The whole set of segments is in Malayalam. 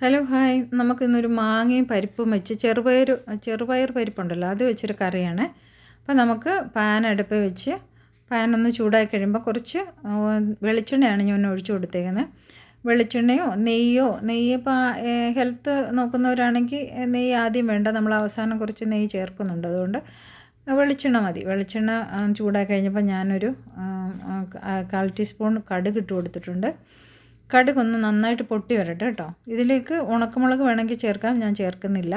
ഹലോ ഹായ്, നമുക്കിന്നൊരു മാങ്ങയും പരിപ്പും വെച്ച് ചെറുപയർ പരിപ്പുണ്ടല്ലോ അത് വെച്ചൊരു കറിയാണ്. അപ്പോൾ നമുക്ക് പാൻ അടുപ്പിൽ വെച്ച് പാനൊന്ന് ചൂടായി കഴിയുമ്പോൾ കുറച്ച് വെളിച്ചെണ്ണയാണ് ഞാൻ ഒഴിച്ചു കൊടുത്തേക്കുന്നത്. വെളിച്ചെണ്ണയോ നെയ്യ് ഇപ്പോൾ ഹെൽത്ത് നോക്കുന്നവരാണെങ്കിൽ നെയ്യ് ആദ്യം വേണ്ട, നമ്മൾ അവസാനം കുറച്ച് നെയ്യ് ചേർക്കുന്നുണ്ട്. അതുകൊണ്ട് വെളിച്ചെണ്ണ മതി. വെളിച്ചെണ്ണ ചൂടായി കഴിഞ്ഞപ്പോൾ ഞാനൊരു 1/4 ടീസ്പൂൺ കടുക് ഇട്ട് കൊടുത്തിട്ടുണ്ട്. കടുകൊന്ന് നന്നായിട്ട് പൊട്ടി വരട്ടെ കേട്ടോ. ഇതിലേക്ക് ഉണക്കമുളക് വേണമെങ്കിൽ ചേർക്കാം, ഞാൻ ചേർക്കുന്നില്ല.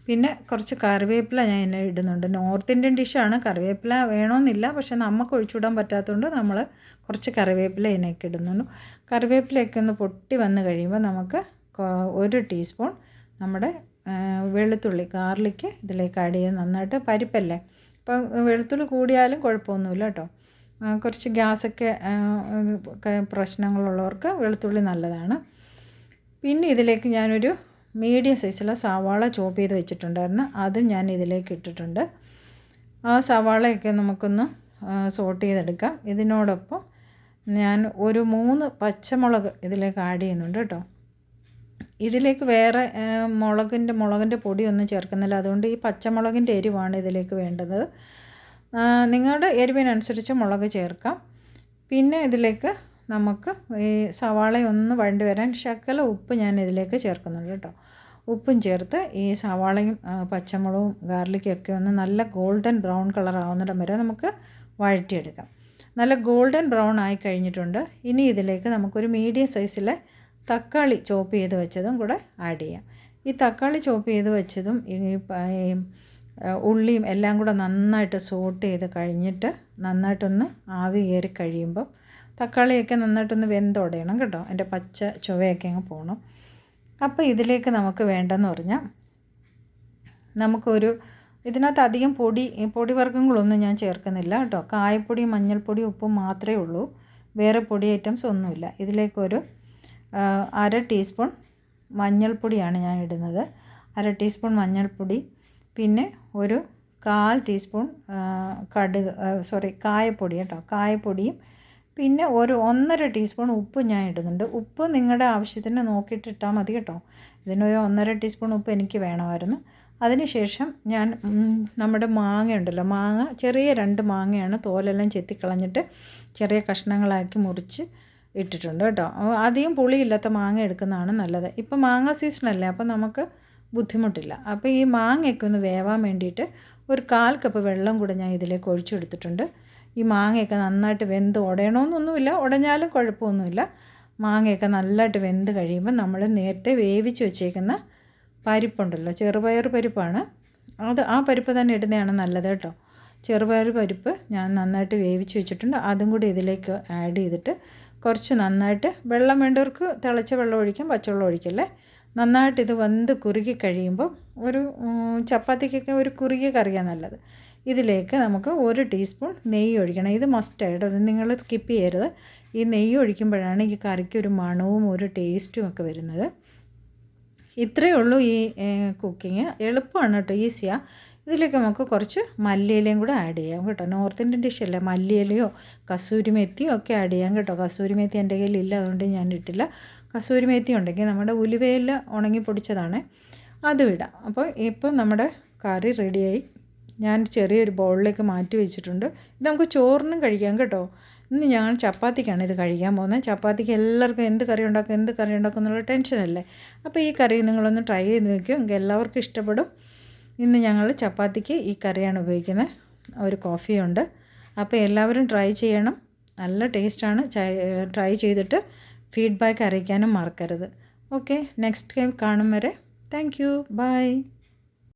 പിന്നെ കുറച്ച് കറിവേപ്പില ഞാൻ ഇതിനെ ഇടുന്നുണ്ട്. നോർത്ത് ഇന്ത്യൻ ഡിഷാണ്, കറിവേപ്പില വേണമെന്നില്ല, പക്ഷെ നമുക്ക് ഒഴിച്ചുവിടാൻ പറ്റാത്തതുകൊണ്ട് നമ്മൾ കുറച്ച് കറിവേപ്പില ഇതിനൊക്കെ ഇടുന്നുണ്ട്. കറിവേപ്പിലയൊക്കെ ഒന്ന് പൊട്ടി വന്ന് കഴിയുമ്പോൾ നമുക്ക് 1 ടീസ്പൂൺ നമ്മുടെ വെളുത്തുള്ളി ഗാർലിക്ക് ഇതിലേക്ക് ആഡ് ചെയ്ത് നന്നായിട്ട്, പരിപ്പല്ലേ അപ്പം വെളുത്തുള്ളി കൂടിയാലും കുഴപ്പമൊന്നുമില്ല കേട്ടോ. കുറച്ച് ഗ്യാസൊക്കെ പ്രശ്നങ്ങളുള്ളവർക്ക് വെളുത്തുള്ളി നല്ലതാണ്. പിന്നെ ഇതിലേക്ക് ഞാനൊരു മീഡിയം സൈസുള്ള സവാള ചോപ്പ് ചെയ്ത് വെച്ചിട്ടുണ്ടായിരുന്നു, അതും ഞാൻ ഇതിലേക്ക് ഇട്ടിട്ടുണ്ട്. ആ സവാളയൊക്കെ നമുക്കൊന്ന് സോട്ട് ചെയ്തെടുക്കാം. ഇതിനോടൊപ്പം ഞാൻ ഒരു 3 പച്ചമുളക് ഇതിലേക്ക് ആഡ് ചെയ്യുന്നുണ്ട് കേട്ടോ. ഇതിലേക്ക് വേറെ മുളകിൻ്റെ പൊടിയൊന്നും ചേർക്കുന്നില്ല, അതുകൊണ്ട് ഈ പച്ചമുളകിൻ്റെ എരിവാണ് ഇതിലേക്ക് വേണ്ടത്. നിങ്ങളുടെ എരിവിനനുസരിച്ച് മുളക് ചേർക്കാം. പിന്നെ ഇതിലേക്ക് നമുക്ക് ഈ സവാളയൊന്ന് വഴണ്ടി വരാൻ ശകല ഉപ്പ് ഞാൻ ഇതിലേക്ക് ചേർക്കുന്നുണ്ട് കേട്ടോ. ഉപ്പും ചേർത്ത് ഈ സവാളയും പച്ചമുളകും ഗാർലിക്കൊക്കെ ഒന്ന് നല്ല ഗോൾഡൻ ബ്രൗൺ കളർ ആവുന്നിടം വരെ നമുക്ക് വഴറ്റിയെടുക്കാം. നല്ല ഗോൾഡൻ ബ്രൗൺ ആയി കഴിഞ്ഞിട്ടുണ്ട്. ഇനി ഇതിലേക്ക് നമുക്കൊരു മീഡിയം സൈസിലെ തക്കാളി ചോപ്പ് ചെയ്ത് വെച്ചതും കൂടെ ആഡ് ചെയ്യാം. ഈ തക്കാളി ചോപ്പ് ചെയ്ത് വെച്ചതും ഈ ഉള്ളിയും എല്ലാം കൂടെ നന്നായിട്ട് സോട്ട് ചെയ്ത് കഴിഞ്ഞിട്ട് നന്നായിട്ടൊന്ന് ആവി കയറി കഴിയുമ്പോൾ തക്കാളിയൊക്കെ നന്നായിട്ടൊന്ന് വെന്തുടയണം കേട്ടോ, അതിൻ്റെ പച്ച ചുവയൊക്കെ അങ്ങ് പോകണം. അപ്പോൾ ഇതിലേക്ക് നമുക്ക് വേണ്ടതെന്ന് പറഞ്ഞാൽ നമുക്കൊരു ഇതിനകത്ത് അധികം പൊടി വർഗ്ഗങ്ങളൊന്നും ഞാൻ ചേർക്കുന്നില്ല കേട്ടോ. കായപ്പൊടി, മഞ്ഞൾപ്പൊടി, ഉപ്പും മാത്രമേ ഉള്ളൂ, വേറെ പൊടി ഐറ്റംസ് ഒന്നുമില്ല. ഇതിലേക്കൊരു 1/2 ടീസ്പൂൺ മഞ്ഞൾപ്പൊടിയാണ് ഞാൻ ഇടുന്നത്. 1/2 ടീസ്പൂൺ മഞ്ഞൾപ്പൊടി, പിന്നെ ഒരു 1/4 ടീസ്പൂൺ കായപ്പൊടി കേട്ടോ, കായപ്പൊടിയും പിന്നെ ഒരു 1.5 ടീസ്പൂൺ ഉപ്പ് ഞാൻ ഇടുന്നുണ്ട്. ഉപ്പ് നിങ്ങളുടെ ആവശ്യത്തിന് നോക്കിയിട്ട് ഇട്ടാൽ മതി കേട്ടോ. ഇതിനൊരു 1.5 ടീസ്പൂൺ ഉപ്പ് എനിക്ക് വേണമായിരുന്നു. അതിനുശേഷം ഞാൻ നമ്മുടെ മാങ്ങ ഉണ്ടല്ലോ, ചെറിയ 2 മാങ്ങയാണ് തോലെല്ലാം ചെത്തിക്കളഞ്ഞിട്ട് ചെറിയ കഷ്ണങ്ങളാക്കി മുറിച്ച് ഇട്ടിട്ടുണ്ട് കേട്ടോ. അധികം പുളിയില്ലാത്ത മാങ്ങ എടുക്കുന്നതാണ് നല്ലത്. ഇപ്പം മാങ്ങ സീസണല്ലേ, അപ്പം നമുക്ക് ബുദ്ധിമുട്ടില്ല. അപ്പോൾ ഈ മാങ്ങയൊക്കെ ഒന്ന് വേവാൻ വേണ്ടിയിട്ട് ഒരു 1/4 കപ്പ് വെള്ളം കൂടെ ഞാൻ ഇതിലേക്ക് ഒഴിച്ചെടുത്തിട്ടുണ്ട്. ഈ മാങ്ങയൊക്കെ നന്നായിട്ട് വെന്ത് ഉടയണമെന്നൊന്നുമില്ല, ഉടഞ്ഞാലും കുഴപ്പമൊന്നുമില്ല. മാങ്ങയൊക്കെ നല്ലതായിട്ട് വെന്ത് കഴിയുമ്പോൾ നമ്മൾ നേരത്തെ വേവിച്ച് വെച്ചേക്കുന്ന പരിപ്പുണ്ടല്ലോ, ചെറുപയർ പരിപ്പാണ്, ആ പരിപ്പ് തന്നെ ഇടുന്നതാണ് നല്ലത് കേട്ടോ. ചെറുപയർ പരിപ്പ് ഞാൻ നന്നായിട്ട് വേവിച്ച് വെച്ചിട്ടുണ്ട്, അതും കൂടി ഇതിലേക്ക് ആഡ് ചെയ്തിട്ട് കുറച്ച് നന്നായിട്ട്, വെള്ളം വേണ്ടവർക്ക് തിളച്ച വെള്ളം ഒഴിക്കാം, പച്ചവെള്ളം ഒഴിക്കല്ലേ. നന്നായിട്ട് ഇത് വെന്ത് കുറുകി കഴിയുമ്പോൾ ഒരു ചപ്പാത്തിക്കൊക്കെ ഒരു കുറുകിയ കറിയാണ് നല്ലത്. ഇതിലേക്ക് നമുക്ക് 1 ടീസ്പൂൺ നെയ്യ് ഒഴിക്കണം. ഇത് മസ്റ്റായിട്ട്, അത് നിങ്ങൾ സ്കിപ്പ് ചെയ്യരുത്. ഈ നെയ്യ് ഒഴിക്കുമ്പോഴാണ് ഈ കറിക്ക് ഒരു മണവും ഒരു ടേസ്റ്റും ഒക്കെ വരുന്നത്. ഇത്രയേ ഉള്ളൂ ഈ കുക്കിങ്. എളുപ്പമാണ് കേട്ടോ, ഈസിയാണ്. ഇതിലേക്ക് നമുക്ക് കുറച്ച് മല്ലിയിലയും കൂടെ ആഡ് ചെയ്യാം കേട്ടോ. നോർത്ത് ഇന്ത്യൻ ഡിഷല്ലേ, മല്ലിയിലയോ കസൂരി മെത്തിയോ ഒക്കെ ആഡ് ചെയ്യാം കേട്ടോ. കസൂരി മെത്തി എൻ്റെ കയ്യിലില്ല, അതുകൊണ്ട് ഞാൻ ഇട്ടില്ല. കസൂരി മേത്തി ഉണ്ടെങ്കിൽ നമ്മുടെ ഉലുവയിൽ ഉണങ്ങി പൊടിച്ചതാണ്, അതും ഇടാം. അപ്പോൾ ഇപ്പോൾ നമ്മുടെ കറി റെഡിയായി. ഞാൻ ചെറിയൊരു ബൗളിലേക്ക് മാറ്റി വെച്ചിട്ടുണ്ട്. ഇത് നമുക്ക് ചോറിനും കഴിക്കാം കേട്ടോ. ഇന്ന് ഞങ്ങൾ ചപ്പാത്തിക്കാണ് ഇത് കഴിക്കാൻ പോകുന്നത്. ചപ്പാത്തിക്ക് എല്ലാവർക്കും എന്ത് കറി ഉണ്ടാക്കും എന്നുള്ള ടെൻഷനല്ലേ. അപ്പോൾ ഈ കറി നിങ്ങളൊന്ന് ട്രൈ ചെയ്ത് നോക്കിയോ, എങ്കിൽ എല്ലാവർക്കും ഇഷ്ടപ്പെടും. ഇന്ന് ഞങ്ങൾ ചപ്പാത്തിക്ക് ഈ കറിയാണ് ഉപയോഗിക്കുന്നത്. ഒരു കോഫിയുണ്ട്. അപ്പോൾ എല്ലാവരും ട്രൈ ചെയ്യണം, നല്ല ടേസ്റ്റാണ്. ട്രൈ ചെയ്തിട്ട് ഫീഡ്ബാക്ക് അറിയിക്കാനും മറക്കരുത്. ഓക്കെ, നെക്സ്റ്റ് ടൈം കാണും വരെ താങ്ക് യു, ബൈ.